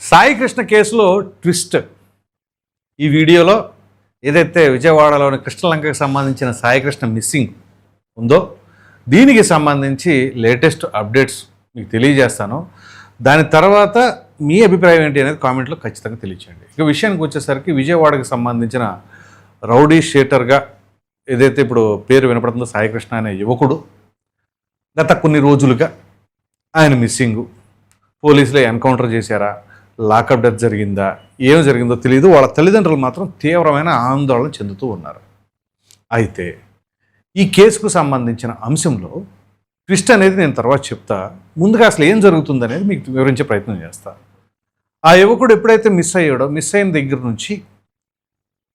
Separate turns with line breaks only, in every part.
సాయి కృష్ణ కేసులో ట్విస్ట్. ఈ వీడియోలో ఏదైతే విజయవాడలోని కృష్ణలంకకి సంబంధించిన సాయి కృష్ణ మిస్సింగ్ ఉందో దీనికి సంబంధించి లేటెస్ట్ అప్డేట్స్ మీకు తెలియజేస్తాను. దాని తర్వాత మీ అభిప్రాయం ఏంటి అనేది కామెంట్లో ఖచ్చితంగా తెలియచేయండి. ఇక విషయానికి వచ్చేసరికి విజయవాడకి సంబంధించిన రౌడీ షీటర్గా ఏదైతే ఇప్పుడు పేరు వినపడుతుందో సాయి కృష్ణ అనే యువకుడు గత కొన్ని రోజులుగా ఆయన మిస్సింగు, పోలీసులే ఎన్కౌంటర్ చేశారా, లాకప్ డెత్ జరిగిందా, ఏం జరిగిందో తెలియదు. వాళ్ళ తల్లిదండ్రులు మాత్రం తీవ్రమైన ఆందోళన చెందుతూ ఉన్నారు. అయితే ఈ కేసుకు సంబంధించిన అంశంలో ట్విస్ట్ అనేది నేను తర్వాత చెప్తా. ముందుగా అసలు ఏం జరుగుతుందనేది మీకు వివరించే ప్రయత్నం చేస్తా. ఆ యువకుడు ఎప్పుడైతే మిస్ అయిన దగ్గర నుంచి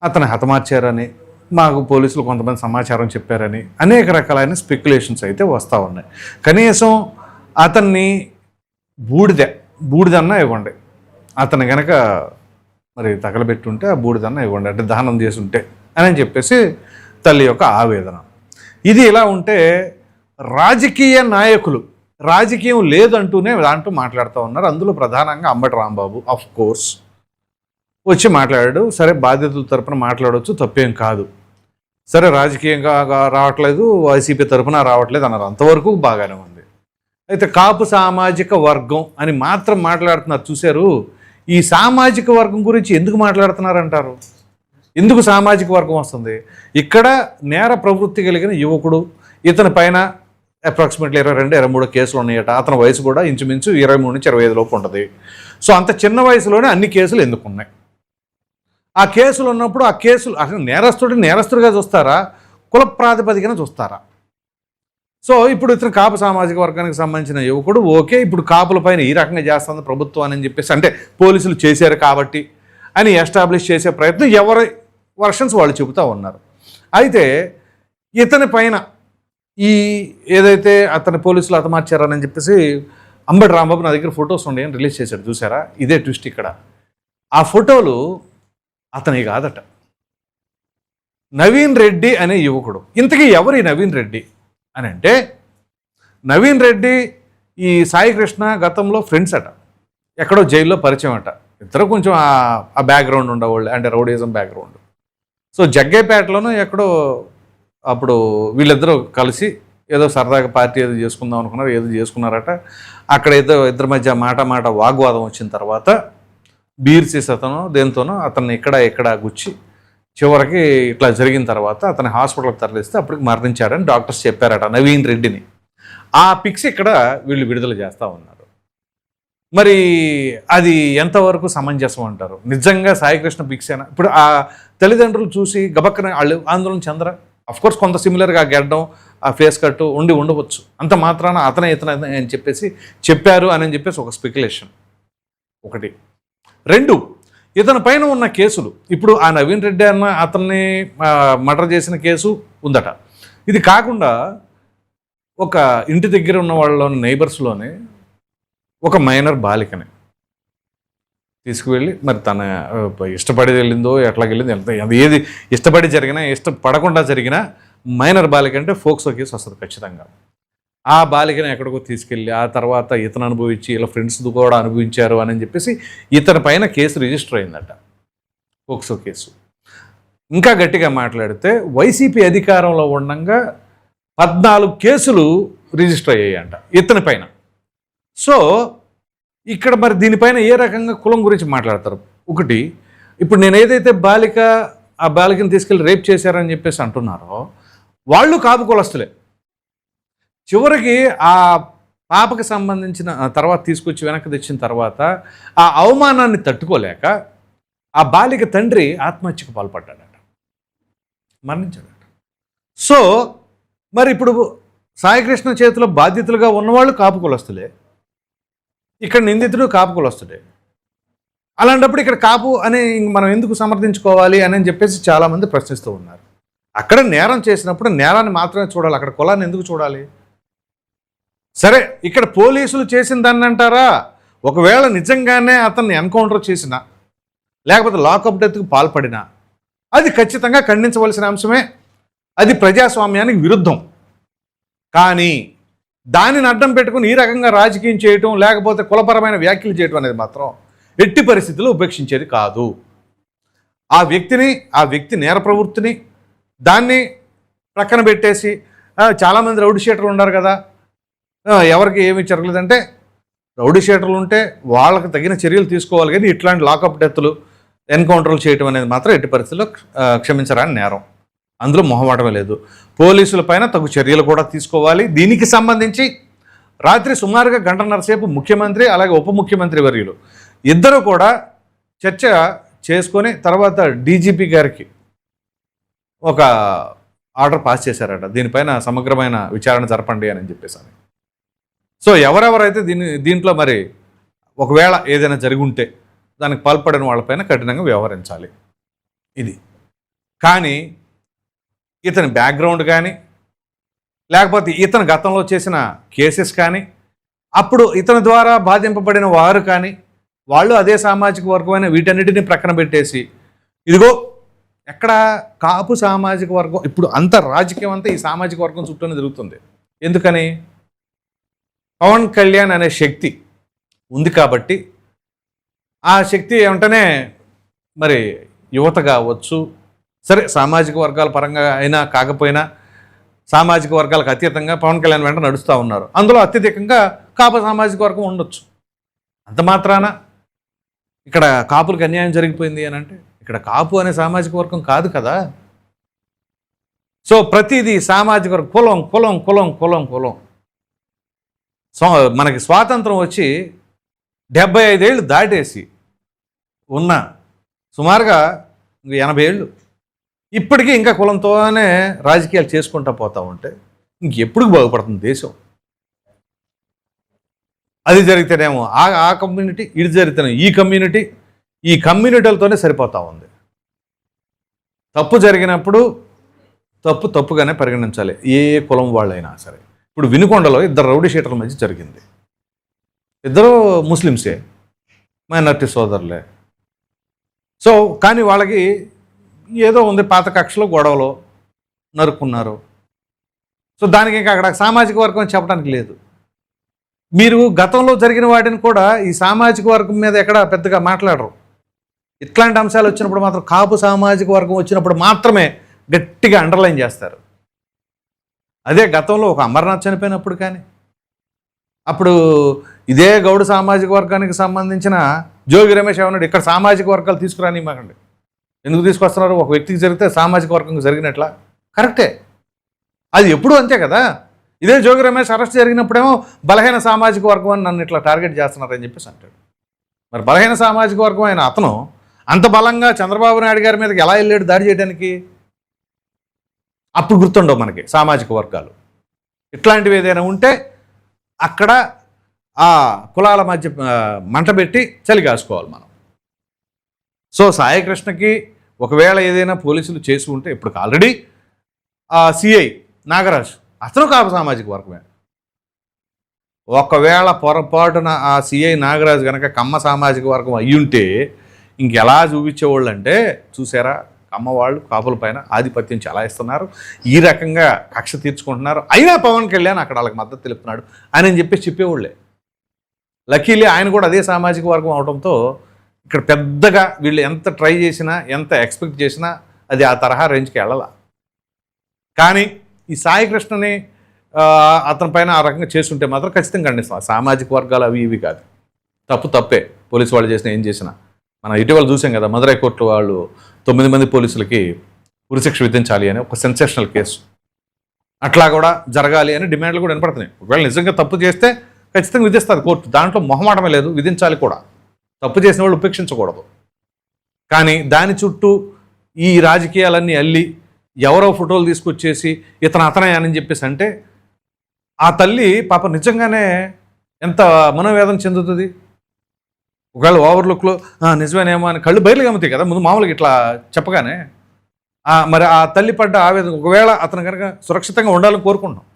అతను హతమార్చారని, మాకు పోలీసులు కొంతమంది సమాచారం చెప్పారని అనేక రకాలైన స్పెక్యులేషన్స్ అయితే వస్తూ ఉన్నాయి. కనీసం అతన్ని బూడిదన్నా ఇవ్వండి, అతను కనుక మరి తగలబెట్టుంటే ఆ బూడిదన్నా ఇవ్వండి, అంటే దానం చేసి ఉంటే అని చెప్పేసి తల్లి యొక్క ఆవేదన. ఇది ఇలా ఉంటే రాజకీయ నాయకులు రాజకీయం లేదంటూనే దాంట్లో మాట్లాడుతూ ఉన్నారు. అందులో ప్రధానంగా అంబటి రాంబాబు ఆఫ్ కోర్స్ వచ్చి మాట్లాడాడు. సరే, బాధ్యతల తరపున మాట్లాడవచ్చు, తప్పేం కాదు. సరే, రాజకీయంగా రావట్లేదు, వైసీపీ తరపున రావట్లేదు అన్నారు, అంతవరకు బాగానే ఉంది. అయితే కాపు సామాజిక వర్గం అని మాత్రం మాట్లాడుతున్నారు. చూశారు, ఈ సామాజిక వర్గం గురించి ఎందుకు మాట్లాడుతున్నారంటారు? ఎందుకు సామాజిక వర్గం వస్తుంది? ఇక్కడ నేర ప్రవృత్తి కలిగిన యువకుడు, ఇతని పైన అప్రాక్సిమేట్లీ 22-23 కేసులు ఉన్నాయట. అతని వయసు కూడా ఇంచుమించు 23 నుంచి 25 లోపు ఉంటుంది. సో అంత చిన్న వయసులోనే అన్ని కేసులు ఎందుకు ఉన్నాయి? ఆ కేసులు ఉన్నప్పుడు ఆ కేసులు అసలు నేరస్తుడిగా చూస్తారా, కుల ప్రాతిపదికన చూస్తారా? సో ఇప్పుడు ఇతను కాపు సామాజిక వర్గానికి సంబంధించిన యువకుడు, ఓకే, ఇప్పుడు కాపుల పైన ఈ రకంగా చేస్తుంది ప్రభుత్వం అని చెప్పేసి, అంటే పోలీసులు చేశారు కాబట్టి అని ఎస్టాబ్లిష్ చేసే ప్రయత్నం ఎవరి వర్షన్స్ వాళ్ళు చెబుతూ ఉన్నారు. అయితే ఇతని పైన ఈ ఏదైతే అతని పోలీసులు హతమార్చారని చెప్పేసి అంబటి రాంబాబు నా దగ్గర ఫొటోస్ ఉన్నాయని రిలీజ్ చేశాడు. చూసారా, ఇదే ట్విస్ట్ ఇక్కడ. ఆ ఫోటోలు అతని కాదట, నవీన్ రెడ్డి అనే యువకుడు. ఇంతకీ ఎవరు ఈ నవీన్ రెడ్డి అని అంటే, నవీన్ రెడ్డి ఈ సాయి కృష్ణ గతంలో ఫ్రెండ్స్ అట, ఎక్కడో జైల్లో పరిచయం అట. ఇద్దరు కొంచెం ఆ బ్యాక్గ్రౌండ్ ఉండేవాళ్ళు, అంటే రౌడీజం బ్యాక్గ్రౌండ్. సో జగ్గైపేటలోనూ ఎక్కడో అప్పుడు వీళ్ళిద్దరూ కలిసి ఏదో సరదాగా పార్టీ ఏదో చేసుకుందాం అనుకున్నారు, ఏదో చేసుకున్నారట. అక్కడ ఏదో ఇద్దరి మధ్య మాట వాగ్వాదం వచ్చిన తర్వాత బీర్ సీస్ అతను దేంతోనో అతన్ని ఇక్కడ గుచ్చి చివరికి ఇట్లా జరిగిన తర్వాత అతని హాస్పిటల్కి తరలిస్తే అప్పటికి మరణించాడని డాక్టర్స్ చెప్పారట నవీన్ రెడ్డిని. ఆ పిక్స్ ఇక్కడ వీళ్ళు విడుదల చేస్తూ ఉన్నారు. మరి అది ఎంతవరకు సమంజసం అంటారు? నిజంగా సాయికృష్ణ పిక్స్ అయినా ఇప్పుడు ఆ తల్లిదండ్రులు చూసి గబక్కన వాళ్ళు ఆందోళన చెందరా? అఫ్కోర్స్ కొంత సిమిలర్గా గెడ్డం, ఆ ఫేస్ కట్టు ఉండవచ్చు. అంత మాత్రాన ఇతను అని చెప్పేసి చెప్పారు అని చెప్పేసి ఒక స్పెక్యులేషన్ ఒకటి. 2, ఇతని పైన ఉన్న కేసులు, ఇప్పుడు ఆ నవీన్ రెడ్డి అన్న అతన్ని మర్డర్ చేసిన కేసు ఉందట. ఇది కాకుండా ఒక ఇంటి దగ్గర ఉన్న వాళ్ళలోని నైబర్స్లోనే ఒక మైనర్ బాలికని తీసుకువెళ్ళి, మరి తన ఇష్టపడి వెళ్ళిందో ఎట్లా వెళ్ళిందో, అది ఏది ఇష్టపడి జరిగినా ఇష్టపడకుండా జరిగినా మైనర్ బాలిక అంటే ఫోక్సో కేసు వస్తుంది ఖచ్చితంగా. ఆ బాలికను ఎక్కడికో తీసుకెళ్ళి ఆ తర్వాత ఇతను అనుభవించి ఇలా ఫ్రెండ్స్ కూడా అనుభవించారు అని చెప్పేసి ఇతని పైన కేసు రిజిస్టర్ అయిందట, ఫోక్సో కేసు. ఇంకా గట్టిగా మాట్లాడితే వైసీపీ అధికారంలో ఉండగా 14 కేసులు రిజిస్టర్ అయ్యాయంట ఇతని పైన. సో ఇక్కడ మరి దీనిపైన ఏ రకంగా కులం గురించి మాట్లాడతారు? ఒకటి, ఇప్పుడు నేను ఏదైతే ఆ బాలికను తీసుకెళ్ళి రేప్ చేశారని చెప్పేసి అంటున్నారో వాళ్ళు కాపు కులస్తులే. చివరికి ఆ పాపకి సంబంధించిన తర్వాత తీసుకొచ్చి వెనక్కి తెచ్చిన తర్వాత ఆ అవమానాన్ని తట్టుకోలేక ఆ బాలిక తండ్రి ఆత్మహత్యకు పాల్పడ్డాడట, మరణించాడట. సో మరి ఇప్పుడు సాయికృష్ణ చేతిలో బాధ్యతలుగా ఉన్నవాళ్ళు కాపు కులస్తులే, ఇక్కడ నిందితుడు కాపు కులస్తుడే. అలాంటప్పుడు ఇక్కడ కాపు అని మనం ఎందుకు సమర్థించుకోవాలి అని చెప్పేసి చాలామంది ప్రశ్నిస్తూ ఉన్నారు. అక్కడ నేరం చేసినప్పుడు నేరాన్ని మాత్రమే చూడాలి, అక్కడ కులాన్ని ఎందుకు చూడాలి? సరే, ఇక్కడ పోలీసులు చేసిన దాన్ని అంటారా? ఒకవేళ నిజంగానే అతన్ని ఎన్కౌంటర్ చేసినా లేకపోతే లాకప్ డెత్కి పాల్పడినా అది ఖచ్చితంగా ఖండించవలసిన అంశమే, అది ప్రజాస్వామ్యానికి విరుద్ధం. కానీ దానిని అడ్డం పెట్టుకుని ఈ రకంగా రాజకీయం చేయటం లేకపోతే కులపరమైన వ్యాఖ్యలు చేయటం అనేది మాత్రం ఎట్టి పరిస్థితుల్లో ఉపేక్షించేది కాదు. ఆ వ్యక్తి నేర ప్రవృత్తిని దాన్ని ప్రక్కన పెట్టేసి చాలామంది రౌడీ షీటర్లు ఉన్నారు కదా, ఎవరికి ఏమి జరగలేదంటే రౌడీ షీటర్లు ఉంటే వాళ్ళకి తగిన చర్యలు తీసుకోవాలి. కానీ ఇట్లాంటి లాకప్ డెత్తులు, ఎన్కౌంటర్లు చేయటం అనేది మాత్రం ఎట్టి పరిస్థితుల్లో క్షమించరాని నేరం. అందులో మొహమాటమే లేదు. పోలీసుల పైన తగు చర్యలు కూడా తీసుకోవాలి. దీనికి సంబంధించి రాత్రి సుమారుగా గంటన్నర సేపు ముఖ్యమంత్రి అలాగే ఉప ముఖ్యమంత్రి వర్యులు ఇద్దరు కూడా చర్చ చేసుకొని తర్వాత డీజీపీ గారికి ఒక ఆర్డర్ పాస్ చేశారట, దీనిపైన సమగ్రమైన విచారణ జరపండి అని చెప్పేసి. సో ఎవరెవరైతే దీంట్లో మరి ఒకవేళ ఏదైనా జరిగి ఉంటే దానికి పాల్పడిన వాళ్ళపైన కఠినంగా వ్యవహరించాలి. ఇది కానీ ఇతని బ్యాక్గ్రౌండ్ కానీ లేకపోతే ఇతను గతంలో చేసిన కేసెస్ కానీ అప్పుడు ఇతని ద్వారా బాధింపబడిన వారు కానీ వాళ్ళు అదే సామాజిక వర్గమైన వీటన్నిటిని ప్రక్కన పెట్టేసి ఇదిగో ఎక్కడ కాపు సామాజిక వర్గం ఇప్పుడు అంత రాజకీయం అంతా ఈ సామాజిక వర్గం చుట్టూనే జరుగుతుంది. ఎందుకని? పవన్ కళ్యాణ్ అనే శక్తి ఉంది కాబట్టి ఆ శక్తి వెంటనే మరి యువత కావచ్చు, సరే సామాజిక వర్గాల పరంగా అయినా కాకపోయినా సామాజిక వర్గాలకు అతీతంగా పవన్ కళ్యాణ్ వెంట నడుస్తూ ఉన్నారు. అందులో అత్యధికంగా కాపు సామాజిక వర్గం ఉండొచ్చు. అంత మాత్రాన ఇక్కడ కాపులకు అన్యాయం జరిగిపోయింది అని అంటే ఇక్కడ కాపు అనే సామాజిక వర్గం కాదు కదా. సో ప్రతిదీ సామాజిక వర్గం, కులం కులం కులం కులం కులం. మనకి స్వాతంత్రం వచ్చి 75 ఏళ్ళు దాటేసి ఉన్న సుమారుగా 80 ఏళ్ళు ఇప్పటికీ ఇంకా కులంతోనే రాజకీయాలు చేసుకుంటూ పోతూ ఉంటే ఇంకెప్పుడు బాగుపడుతుంది దేశం? అది జరిగితేనేమో ఆ కమ్యూనిటీ, ఇది జరిగితేనే ఈ కమ్యూనిటీలతోనే సరిపోతూ ఉంది. తప్పు జరిగినప్పుడు తప్పుగానే పరిగణించాలి, ఏ కులం వాళ్ళైనా సరే. ఇప్పుడు వినుకొండలో 2 రౌడీ షీటర్ల మధ్య జరిగింది. 2 ముస్లిమ్సే, మైనారిటీ సోదరులే. సో కానీ వాళ్ళకి ఏదో ఉంది, పాత కక్షలో గొడవలో నరుక్కున్నారు. సో దానికి ఇంకా అక్కడ సామాజిక వర్గం చెప్పడానికి లేదు. మీరు గతంలో జరిగిన వాటిని కూడా ఈ సామాజిక వర్గం మీద ఎక్కడ పెద్దగా మాట్లాడరు. ఇట్లాంటి అంశాలు వచ్చినప్పుడు మాత్రం కాపు సామాజిక వర్గం వచ్చినప్పుడు మాత్రమే గట్టిగా అండర్లైన్ చేస్తారు. అదే గతంలో ఒక అమర్నాథ్ చనిపోయినప్పుడు కానీ అప్పుడు ఇదే గౌడ సామాజిక వర్గానికి సంబంధించిన జోగి రమేష్ ఏమన్నాడు, ఇక్కడ సామాజిక వర్గాలు తీసుకురాని మాకండి. ఎందుకు తీసుకొస్తున్నారు? ఒక వ్యక్తికి జరిగితే సామాజిక వర్గం జరిగినట్లా? కరెక్టే, అది ఎప్పుడూ అంతే కదా. ఇదే జోగి రమేష్ అరెస్ట్ జరిగినప్పుడేమో బలహీన సామాజిక వర్గం అని నన్ను ఇట్లా టార్గెట్ చేస్తున్నారని చెప్పేసి అంటాడు. మరి బలహీన సామాజిక వర్గం అయిన అతను అంత బలంగా చంద్రబాబు నాయుడు గారి మీదకి ఎలా వెళ్ళాడు దాడి చేయడానికి? అప్పుడు గుర్తుండవు మనకి సామాజిక వర్గాలు. ఇట్లాంటివి ఏదైనా ఉంటే అక్కడ ఆ కులాల మధ్య మంట పెట్టి చలి కాసుకోవాలి మనం. సో సాయికృష్ణకి ఒకవేళ ఏదైనా పోలీసులు చేసి ఉంటే ఇప్పుడు ఆల్రెడీ సిఐ నాగరాజ్ అతను కాపు సామాజిక వర్గమే. ఒకవేళ పొరపాటున ఆ సిఐ నాగరాజు కనుక కమ్మ సామాజిక వర్గం అయ్యుంటే ఇంకెలా చూపించేవాళ్ళు అంటే, చూసారా కమ్మవాళ్ళు కాపుల పైన ఆధిపత్యం చెలాయిస్తున్నారు, ఈ రకంగా కక్ష తీర్చుకుంటున్నారు, అయినా పవన్ కళ్యాణ్ అక్కడ వాళ్ళకి మద్దతు తెలుపుతున్నాడు అని చెప్పేసి చెప్పేవాళ్ళే. లక్కీలీ ఆయన కూడా అదే సామాజిక వర్గం అవడంతో ఇక్కడ పెద్దగా వీళ్ళు ఎంత ట్రై చేసినా ఎంత ఎక్స్పెక్ట్ చేసినా అది ఆ తరహా రేంజ్కి వెళ్ళాల. కానీ ఈ సాయికృష్ణని అతని పైన ఆ రకంగా చేస్తుంటే మాత్రం ఖచ్చితంగా ఖండిస్తాం. సామాజిక వర్గాలు అవి ఇవి కాదు, తప్పే. పోలీసు వాళ్ళు చేసినా ఏం చేసినా మనం ఇటీవల చూసాం కదా, మదురై కోర్టు వాళ్ళు 9 మంది పోలీసులకి ఉరిశిక్ష విధించాలి అని ఒక సెన్సేషనల్ కేసు. అట్లా కూడా జరగాలి అని డిమాండ్లు కూడా వినపడుతున్నాయి. ఒకవేళ నిజంగా తప్పు చేస్తే ఖచ్చితంగా విధిస్తుంది కోర్టు, దాంట్లో మొహమాటమే లేదు, విధించాలి కూడా. తప్పు చేసిన వాళ్ళు ఉపేక్షించకూడదు. కానీ దాని చుట్టూ ఈ రాజకీయాలన్నీ అల్లి ఎవరో ఫోటోలు తీసుకొచ్చేసి ఇతను అతనే అని చెప్పేసి అంటే ఆ తల్లి పాప నిజంగానే ఎంత మనోవేదన చెందుతుంది. ఒకవేళ ఓవర్లుక్లో నిజమేనేమో అని కళ్ళు బయలు గమ్ముతాయి కదా ముందు మామూలుగా ఇట్లా చెప్పగానే. మరి ఆ తల్లి పడ్డ ఆవేదన, ఒకవేళ అతను కనుక సురక్షితంగా ఉండాలని కోరుకుంటున్నాం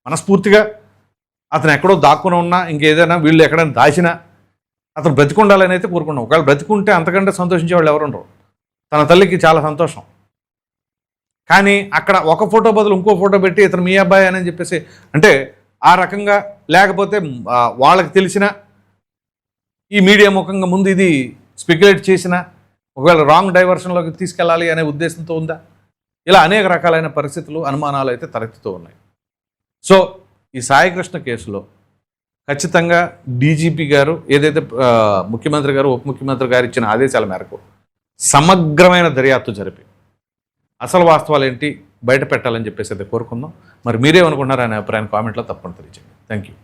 మనస్ఫూర్తిగా. అతను ఎక్కడో దాక్కుని ఉన్నా, ఇంకేదైనా వీళ్ళు ఎక్కడైనా దాచినా అతను బ్రతికుండాలని అయితే కోరుకున్నాం. ఒకవేళ బ్రతికుంటే అంతకంటే సంతోషించే వాళ్ళు ఎవరు ఉండరు. తన తల్లికి చాలా సంతోషం. కానీ అక్కడ ఒక ఫోటో బదులు ఇంకో ఫోటో పెట్టి ఇతను మీ అబ్బాయి అని చెప్పేసి అంటే ఆ రకంగా, లేకపోతే వాళ్ళకి తెలిసిన ఈ మీడియా ముఖంగా ముందు ఇది స్పెక్యులేట్ చేసినా ఒకవేళ రాంగ్ డైవర్షన్లోకి తీసుకెళ్ళాలి అనే ఉద్దేశంతో ఉందా? ఇలా అనేక రకాలైన పరిస్థితులు, అనుమానాలు అయితే తలెత్తుతూ ఉన్నాయి. సో ఈ సాయికృష్ణ కేసులో ఖచ్చితంగా డీజీపీ గారు ఏదైతే ముఖ్యమంత్రి గారు, ఉప ముఖ్యమంత్రి గారు ఇచ్చిన ఆదేశాల మేరకు సమగ్రమైన దర్యాప్తు జరిపి అసలు వాస్తవాలు ఏంటి బయట పెట్టాలని చెప్పేసి అయితే కోరుకుందాం. మరి మీరేమనుకుంటున్నారు అనే అభిప్రాయాన్ని కామెంట్లో తప్పకుండా తెలియజేయండి. Thank you.